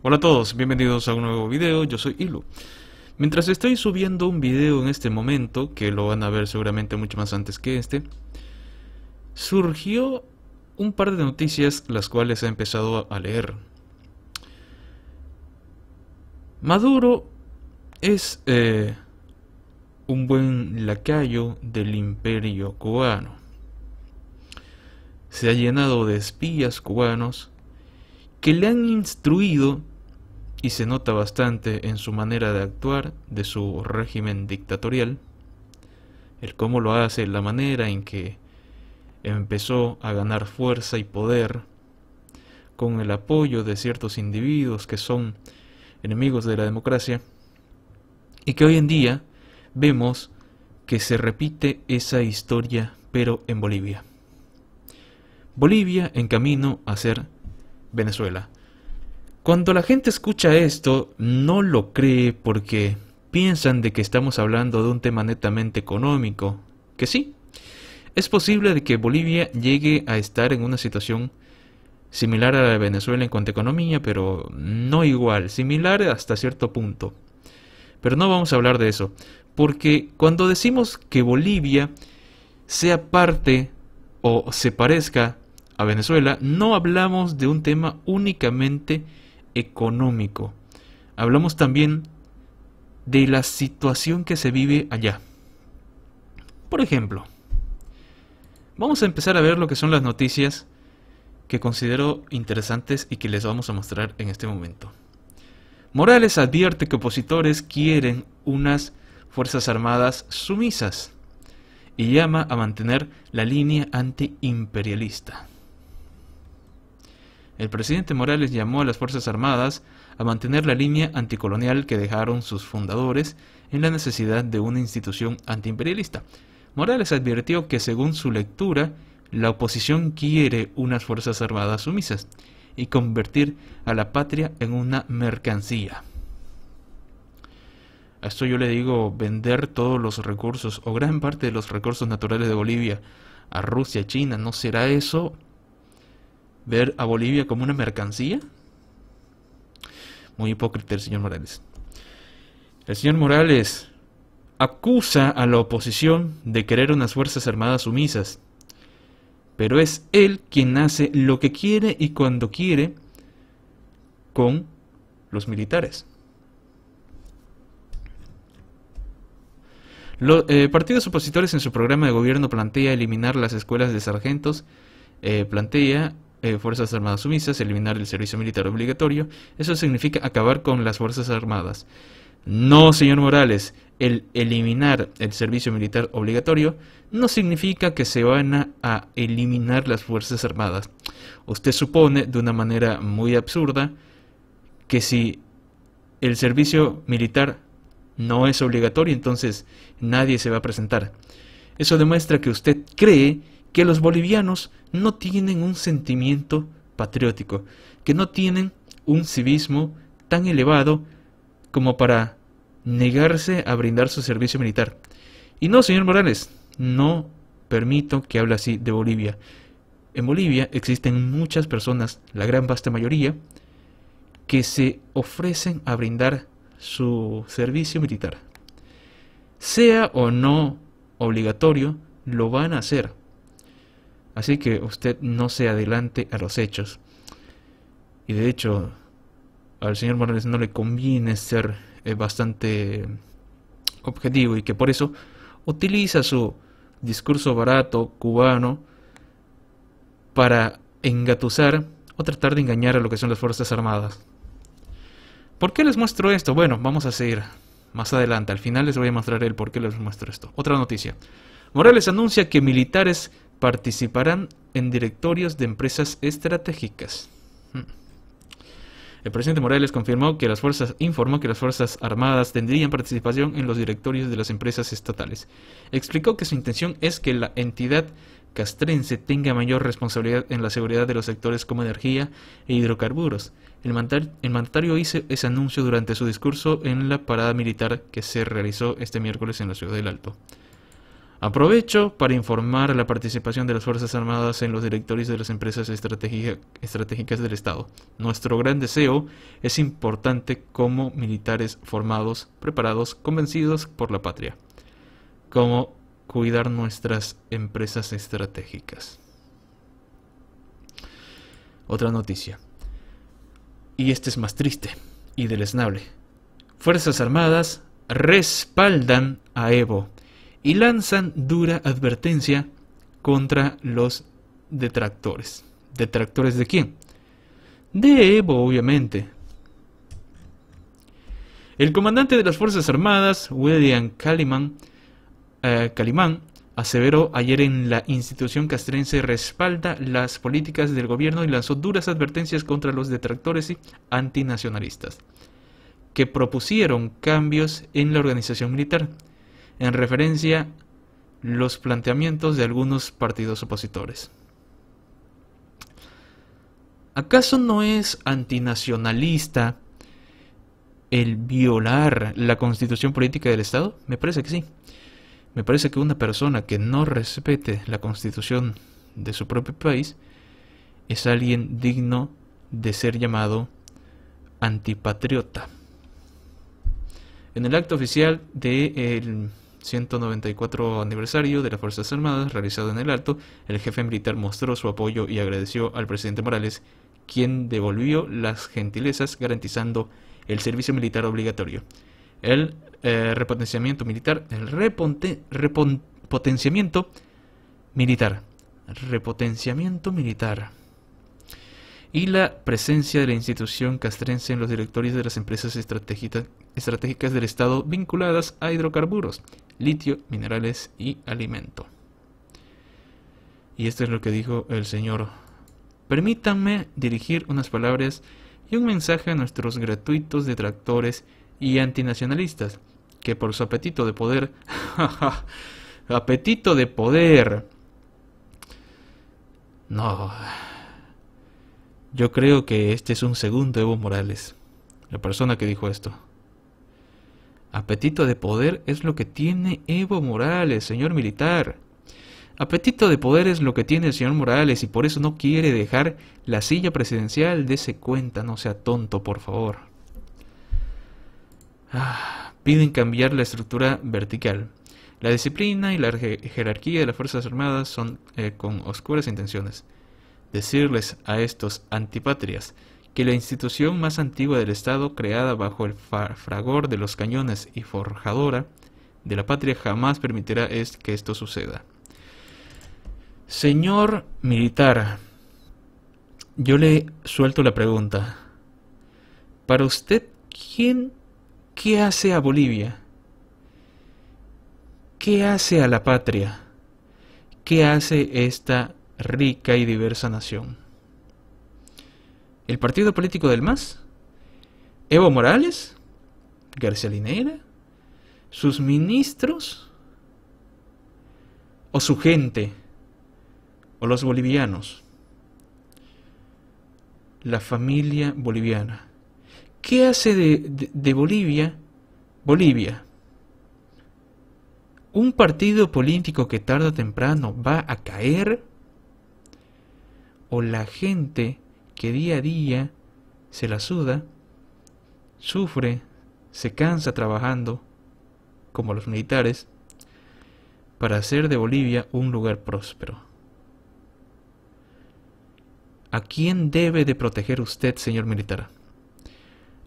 Hola a todos, bienvenidos a un nuevo video, yo soy Ilu. Mientras estoy subiendo un video en este momento, que lo van a ver seguramente mucho más antes que este, surgió un par de noticias las cuales he empezado a leer. Maduro es un buen lacayo del imperio cubano. Se ha llenado de espías cubanos que le han instruido, y se nota bastante en su manera de actuar, de su régimen dictatorial, el cómo lo hace, la manera en que empezó a ganar fuerza y poder con el apoyo de ciertos individuos que son enemigos de la democracia, y que hoy en día vemos que se repite esa historia, pero en Bolivia. Bolivia en camino a ser Venezuela. Cuando la gente escucha esto, no lo cree porque piensan de que estamos hablando de un tema netamente económico, que sí, es posible de que Bolivia llegue a estar en una situación similar a la de Venezuela en cuanto a economía, pero no igual, similar hasta cierto punto. Pero no vamos a hablar de eso, porque cuando decimos que Bolivia sea parte o se parezca a Venezuela, no hablamos de un tema únicamente económico. Hablamos también de la situación que se vive allá. Por ejemplo, vamos a empezar a ver lo que son las noticias que considero interesantes y que les vamos a mostrar en este momento. Morales advierte que opositores quieren unas fuerzas armadas sumisas y llama a mantener la línea antiimperialista. El presidente Morales llamó a las Fuerzas Armadas a mantener la línea anticolonial que dejaron sus fundadores en la necesidad de una institución antiimperialista. Morales advirtió que, según su lectura, la oposición quiere unas Fuerzas Armadas sumisas y convertir a la patria en una mercancía. A esto yo le digo vender todos los recursos o gran parte de los recursos naturales de Bolivia a Rusia, China. ¿No será eso ver a Bolivia como una mercancía? Muy hipócrita el señor Morales. El señor Morales acusa a la oposición de querer unas fuerzas armadas sumisas, pero es él quien hace lo que quiere y cuando quiere con los militares. Los partidos opositores en su programa de gobierno plantea eliminar las escuelas de sargentos, Fuerzas Armadas sumisas, eliminar el servicio militar obligatorio. Eso significa acabar con las Fuerzas Armadas. No, señor Morales, el eliminar el servicio militar obligatorio no significa que se van a eliminar las Fuerzas Armadas. Usted supone de una manera muy absurda que si el servicio militar no es obligatorio, entonces nadie se va a presentar. Eso demuestra que usted cree que los bolivianos no tienen un sentimiento patriótico, que no tienen un civismo tan elevado como para negarse a brindar su servicio militar. Y no, señor Morales, no permito que hable así de Bolivia. En Bolivia existen muchas personas, la gran vasta mayoría, que se ofrecen a brindar su servicio militar. Sea o no obligatorio, lo van a hacer. Así que usted no se adelante a los hechos. Y de hecho, al señor Morales no le conviene ser bastante objetivo y que por eso utiliza su discurso barato cubano para engatusar o tratar de engañar a lo que son las Fuerzas Armadas. ¿Por qué les muestro esto? Bueno, vamos a seguir más adelante. Al final les voy a mostrar el por qué les muestro esto. Otra noticia. Morales anuncia que militares participarán en directorios de empresas estratégicas. El presidente Morales informó que las Fuerzas Armadas tendrían participación en los directorios de las empresas estatales. Explicó que su intención es que la entidad castrense tenga mayor responsabilidad en la seguridad de los sectores como energía e hidrocarburos. El mandatario hizo ese anuncio durante su discurso en la parada militar que se realizó este miércoles en la ciudad del Alto. Aprovecho para informar la participación de las Fuerzas Armadas en los directorios de las empresas estratégicas del Estado. Nuestro gran deseo es importante como militares formados, preparados, convencidos por la patria. Cómo cuidar nuestras empresas estratégicas. Otra noticia. Y este es más triste y deleznable. Fuerzas Armadas respaldan a Evo y lanzan dura advertencia contra los detractores. ¿Detractores de quién? De Evo, obviamente. El comandante de las Fuerzas Armadas, William Calimán, aseveró ayer en la institución castrense respalda las políticas del gobierno y lanzó duras advertencias contra los detractores y antinacionalistas que propusieron cambios en la organización militar, en referencia a los planteamientos de algunos partidos opositores. ¿Acaso no es antinacionalista el violar la constitución política del Estado? Me parece que sí. Me parece que una persona que no respete la constitución de su propio país es alguien digno de ser llamado antipatriota. En el acto oficial del 194 aniversario de las Fuerzas Armadas realizado en el Alto, el jefe militar mostró su apoyo y agradeció al presidente Morales, quien devolvió las gentilezas garantizando el servicio militar obligatorio, el repotenciamiento militar, repotenciamiento militar y la presencia de la institución castrense en los directorios de las empresas estratégicas del Estado vinculadas a hidrocarburos, litio, minerales y alimento. Y esto es lo que dijo el señor. Permítanme dirigir unas palabras y un mensaje a nuestros gratuitos detractores y antinacionalistas, que por su apetito de poder, apetito de poder, no, yo creo que este es un segundo Evo Morales, la persona que dijo esto. Apetito de poder es lo que tiene Evo Morales, señor militar. Apetito de poder es lo que tiene el señor Morales y por eso no quiere dejar la silla presidencial. Dese cuenta, no sea tonto, por favor. Piden cambiar la estructura vertical. La disciplina y la jerarquía de las Fuerzas Armadas son con oscuras intenciones. Decirles a estos antipatrias que la institución más antigua del Estado, creada bajo el fragor de los cañones y forjadora de la patria, jamás permitirá que esto suceda. Señor militar, yo le suelto la pregunta. Para usted, ¿qué hace a Bolivia? ¿Qué hace a la patria? ¿Qué hace esta rica y diversa nación? ¿El partido político del MAS? ¿Evo Morales? ¿García Linera? ¿Sus ministros? ¿O su gente? ¿O los bolivianos? La familia boliviana. ¿Qué hace de Bolivia? Bolivia. ¿Un partido político que tarde o temprano va a caer? ¿O la gente que día a día se la suda, sufre, se cansa trabajando, como los militares, para hacer de Bolivia un lugar próspero? ¿A quién debe de proteger usted, señor militar?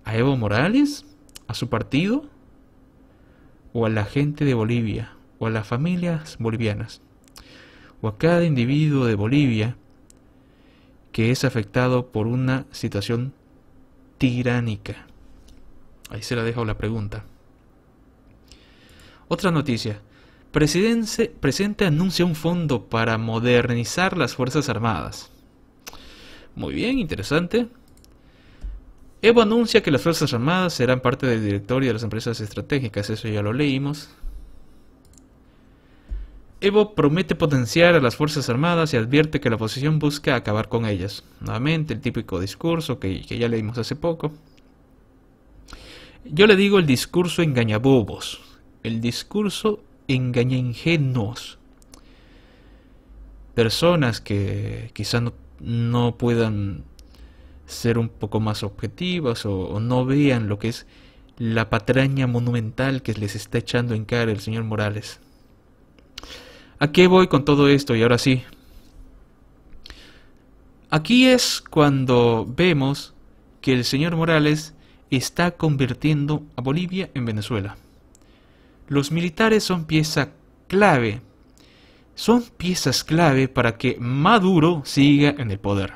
¿A Evo Morales? ¿A su partido? ¿O a la gente de Bolivia? ¿O a las familias bolivianas? ¿O a cada individuo de Bolivia que es afectado por una situación tiránica? Ahí se la dejo la pregunta. Otra noticia. Presidente anuncia un fondo para modernizar las Fuerzas Armadas. Muy bien, interesante. Evo anuncia que las Fuerzas Armadas serán parte del directorio de las empresas estratégicas. Eso ya lo leímos. Evo promete potenciar a las Fuerzas Armadas y advierte que la oposición busca acabar con ellas. Nuevamente, el típico discurso que ya leímos hace poco. Yo le digo el discurso engañabobos. El discurso engañengenos. Personas que quizá no puedan ser un poco más objetivas o no vean lo que es la patraña monumental que les está echando en cara el señor Morales. ¿A qué voy con todo esto? Y ahora sí. Aquí es cuando vemos que el señor Morales está convirtiendo a Bolivia en Venezuela. Los militares son pieza clave. Son piezas clave para que Maduro siga en el poder.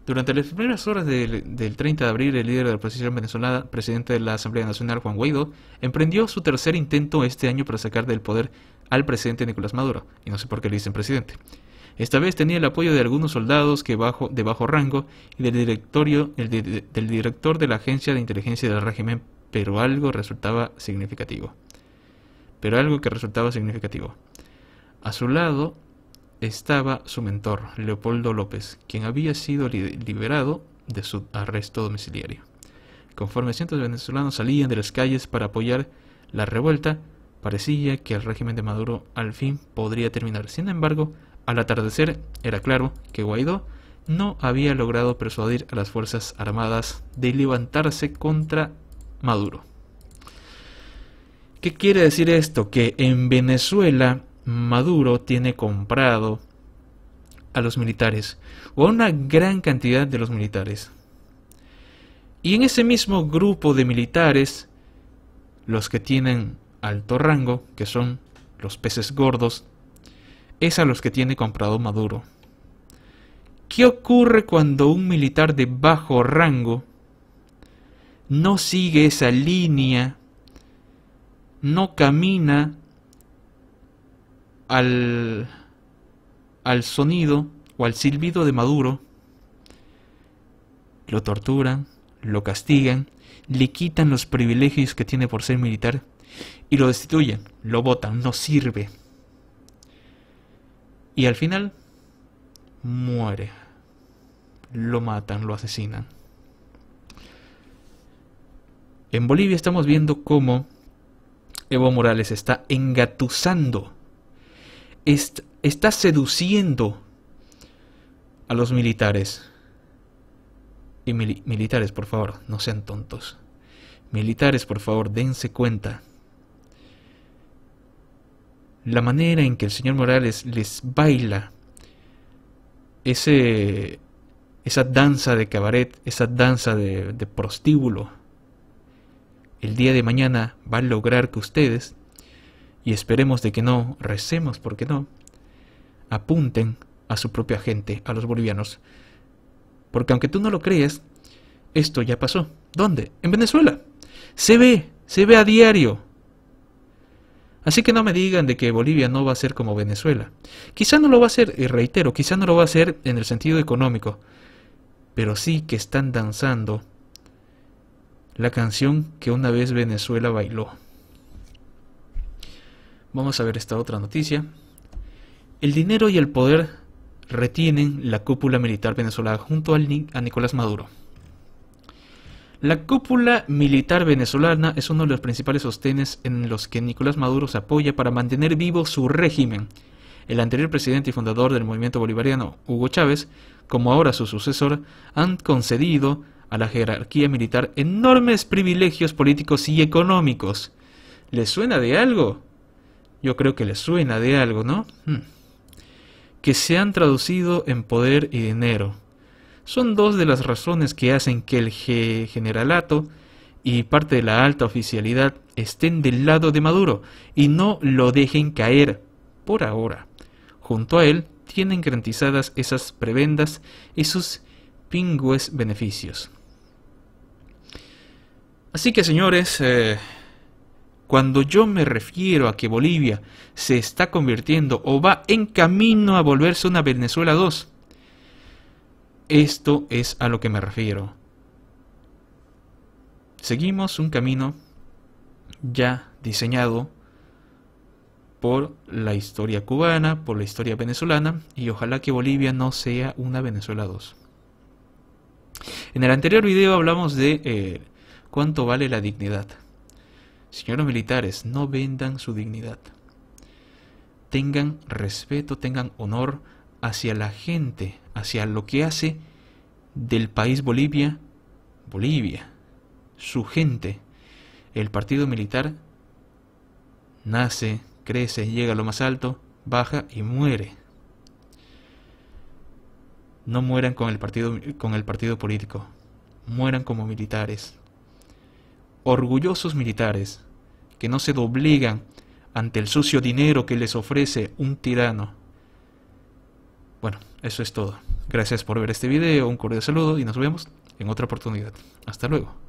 Durante las primeras horas del 30 de abril, el líder de la oposición venezolana, presidente de la Asamblea Nacional, Juan Guaidó, emprendió su tercer intento este año para sacar del poder al presidente Nicolás Maduro, y no sé por qué le dicen presidente. Esta vez tenía el apoyo de algunos soldados de bajo rango y del director de la Agencia de Inteligencia del régimen, pero algo que resultaba significativo. A su lado estaba su mentor, Leopoldo López, quien había sido liberado de su arresto domiciliario. Conforme cientos de venezolanos salían de las calles para apoyar la revuelta, parecía que el régimen de Maduro al fin podría terminar. Sin embargo, al atardecer era claro que Guaidó no había logrado persuadir a las Fuerzas Armadas de levantarse contra Maduro. ¿Qué quiere decir esto? Que en Venezuela Maduro tiene comprado a los militares, o a una gran cantidad de los militares. Y en ese mismo grupo de militares, los que tienen alto rango, que son los peces gordos, es a los que tiene comprado Maduro. ¿Qué ocurre cuando un militar de bajo rango no sigue esa línea, no camina al sonido o al silbido de Maduro? Lo torturan, lo castigan, le quitan los privilegios que tiene por ser militar y lo destituyen, lo botan, no sirve. Y al final muere, lo matan, lo asesinan. En Bolivia estamos viendo cómo Evo Morales está engatusando, está seduciendo a los militares. Y militares, por favor, no sean tontos. Militares, por favor, dense cuenta. La manera en que el señor Morales les baila esa danza de cabaret, esa danza de prostíbulo, el día de mañana va a lograr que ustedes, y esperemos de que no, recemos porque no, apunten a su propia gente, a los bolivianos. Porque aunque tú no lo creas, esto ya pasó. ¿Dónde? En Venezuela. Se ve a diario. Así que no me digan de que Bolivia no va a ser como Venezuela. Quizá no lo va a ser, y reitero, quizá no lo va a hacer en el sentido económico, pero sí que están danzando la canción que una vez Venezuela bailó. Vamos a ver esta otra noticia. El dinero y el poder retienen la cúpula militar venezolana junto a Nicolás Maduro. La cúpula militar venezolana es uno de los principales sostenes en los que Nicolás Maduro se apoya para mantener vivo su régimen. El anterior presidente y fundador del movimiento bolivariano, Hugo Chávez, como ahora su sucesor, han concedido a la jerarquía militar enormes privilegios políticos y económicos. ¿Les suena de algo? Yo creo que les suena de algo, ¿no? Que se han traducido en poder y dinero. Son dos de las razones que hacen que el generalato y parte de la alta oficialidad estén del lado de Maduro y no lo dejen caer por ahora. Junto a él tienen garantizadas esas prebendas y sus pingües beneficios. Así que, señores, cuando yo me refiero a que Bolivia se está convirtiendo o va en camino a volverse una Venezuela 2, esto es a lo que me refiero. Seguimos un camino ya diseñado por la historia cubana, por la historia venezolana, y ojalá que Bolivia no sea una Venezuela 2. En el anterior video hablamos de cuánto vale la dignidad. Señores militares, no vendan su dignidad. Tengan respeto, tengan honor hacia la gente, hacia lo que hace del país Bolivia, su gente. El partido militar nace, crece, llega a lo más alto, baja y muere. No mueran con el partido político, mueran como militares. Orgullosos militares, que no se doblegan ante el sucio dinero que les ofrece un tirano. Bueno, eso es todo. Gracias por ver este video, un cordial saludo y nos vemos en otra oportunidad. Hasta luego.